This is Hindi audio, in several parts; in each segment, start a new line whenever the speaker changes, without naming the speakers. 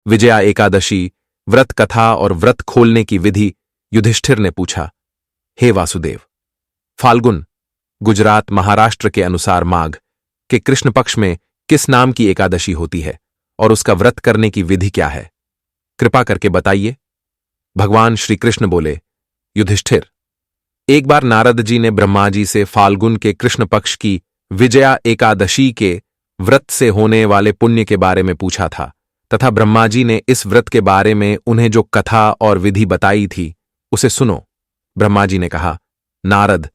विजया एकादशी, व्रत कथा और व्रत खोलने की विधि। युधिष्ठिर ने पूछा, हे वासुदेव, फाल्गुन, गुजरात, महाराष्ट्र के अनुसार माघ के कृष्ण पक्ष में किस नाम की एकादशी होती है और उसका व्रत करने की विधि क्या है? कृपा करके बताइए। भगवान श्री कृष्ण बोले, युधिष्ठिर, एक बार नारद जी ने ब्रह्मा जी से फाल्गुन के कृष्ण पक्ष की विजया एकादशी के व्रत से होने वाले पुण्य के बारे में पूछा था तथा ब्रह्मा जी ने इस व्रत के बारे में उन्हें जो कथा और विधि बताई थी उसे सुनो। ब्रह्मा जी ने कहा, नारद,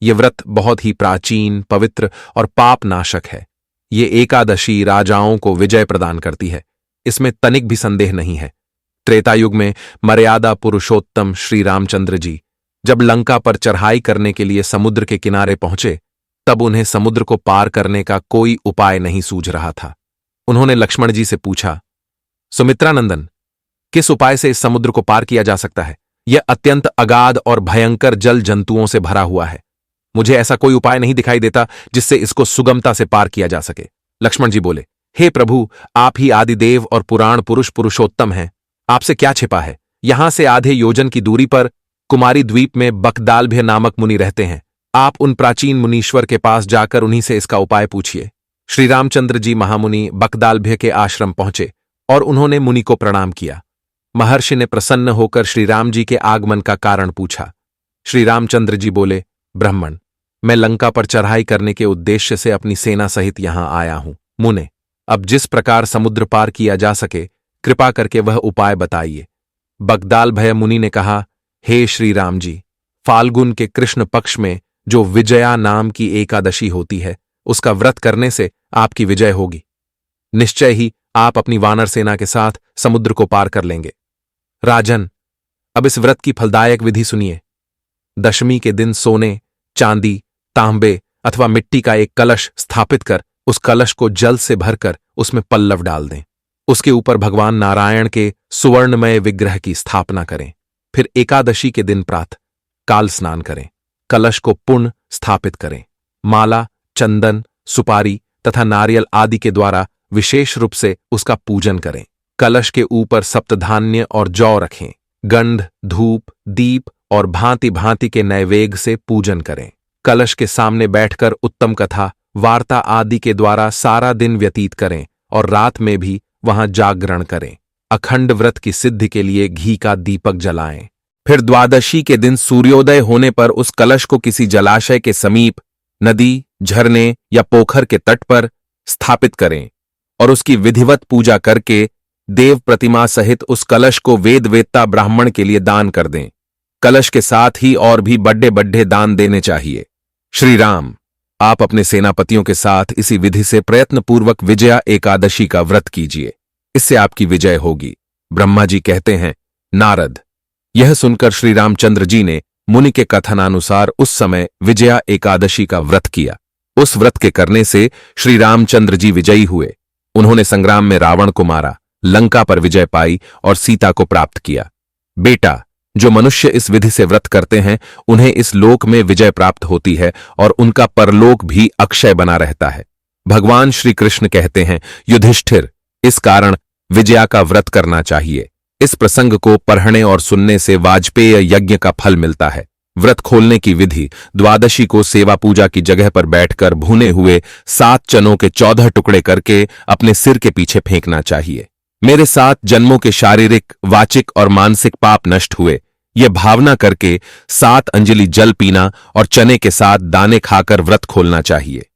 ये व्रत बहुत ही प्राचीन, पवित्र और पाप नाशक है। ये एकादशी राजाओं को विजय प्रदान करती है, इसमें तनिक भी संदेह नहीं है। त्रेता युग में मर्यादा पुरुषोत्तम श्री रामचंद्र जी जब लंका पर चढ़ाई करने के लिए समुद्र के किनारे पहुंचे तब उन्हें समुद्र को पार करने का कोई उपाय नहीं सूझ रहा था। उन्होंने लक्ष्मण जी से पूछा, सुमित्रानंदन, किस उपाय से इस समुद्र को पार किया जा सकता है? यह अत्यंत अगाध और भयंकर जल जंतुओं से भरा हुआ है। मुझे ऐसा कोई उपाय नहीं दिखाई देता जिससे इसको सुगमता से पार किया जा सके। लक्ष्मण जी बोले, हे प्रभु, आप ही आदिदेव और पुराण पुरुष पुरुषोत्तम हैं। आपसे क्या छिपा है? यहां से आधे योजन की दूरी पर कुमारी द्वीप में बकदालभ्य नामक मुनि रहते हैं। आप उन प्राचीन मुनीश्वर के पास जाकर उन्हीं से इसका उपाय पूछिए। श्री रामचंद्र जी महामुनि बकदालभ्य के आश्रम पहुंचे और उन्होंने मुनि को प्रणाम किया। महर्षि ने प्रसन्न होकर श्री राम जी के आगमन का कारण पूछा। श्री रामचंद्र जी बोले, ब्राह्मण, मैं लंका पर चढ़ाई करने के उद्देश्य से अपनी सेना सहित यहां आया हूं। मुने, अब जिस प्रकार समुद्र पार किया जा सके कृपा करके वह उपाय बताइए। बकदालभय मुनि ने कहा, हे श्री राम जी, फाल्गुन के कृष्ण पक्ष में जो विजया नाम की एकादशी होती है उसका व्रत करने से आपकी विजय होगी। निश्चय ही आप अपनी वानर सेना के साथ समुद्र को पार कर लेंगे। राजन, अब इस व्रत की फलदायक विधि सुनिए। दशमी के दिन सोने, चांदी, तांबे अथवा मिट्टी का एक कलश स्थापित कर उस कलश को जल से भरकर उसमें पल्लव डाल दें। उसके ऊपर भगवान नारायण के सुवर्णमय विग्रह की स्थापना करें। फिर एकादशी के दिन प्रातः काल स्नान करें। कलश को पुण्य स्थापित करें। माला, चंदन, सुपारी तथा नारियल आदि के द्वारा विशेष रूप से उसका पूजन करें। कलश के ऊपर सप्तधान्य और जौ रखें। गंध, धूप, दीप और भांति भांति के नैवेद्य से पूजन करें। कलश के सामने बैठकर उत्तम कथा, वार्ता आदि के द्वारा सारा दिन व्यतीत करें और रात में भी वहां जागरण करें। अखंड व्रत की सिद्धि के लिए घी का दीपक जलाएं। फिर द्वादशी के दिन सूर्योदय होने पर उस कलश को किसी जलाशय के समीप, नदी, झरने या पोखर के तट पर स्थापित करें और उसकी विधिवत पूजा करके देव प्रतिमा सहित उस कलश को वेद वेत्ता ब्राह्मण के लिए दान कर दें। कलश के साथ ही और भी बड़े बड़े दान देने चाहिए। श्री राम, आप अपने सेनापतियों के साथ इसी विधि से प्रयत्नपूर्वक विजया एकादशी का व्रत कीजिए, इससे आपकी विजय होगी। ब्रह्मा जी कहते हैं, नारद, यह सुनकर श्री रामचंद्र जी ने मुनि के कथनानुसार उस समय विजया एकादशी का व्रत किया। उस व्रत के करने से श्री रामचंद्र जी विजयी हुए। उन्होंने संग्राम में रावण को मारा, लंका पर विजय पाई और सीता को प्राप्त किया। बेटा, जो मनुष्य इस विधि से व्रत करते हैं उन्हें इस लोक में विजय प्राप्त होती है और उनका परलोक भी अक्षय बना रहता है। भगवान श्री कृष्ण कहते हैं, युधिष्ठिर, इस कारण विजया का व्रत करना चाहिए। इस प्रसंग को पढ़ने और सुनने से वाजपेय यज्ञ का फल मिलता है। व्रत खोलने की विधि, द्वादशी को सेवा पूजा की जगह पर बैठकर भुने हुए 7 चनों के 14 टुकड़े करके अपने सिर के पीछे फेंकना चाहिए। मेरे 7 जन्मों के शारीरिक, वाचिक और मानसिक पाप नष्ट हुए, यह भावना करके 7 अंजलि जल पीना और चने के साथ दाने खाकर व्रत खोलना चाहिए।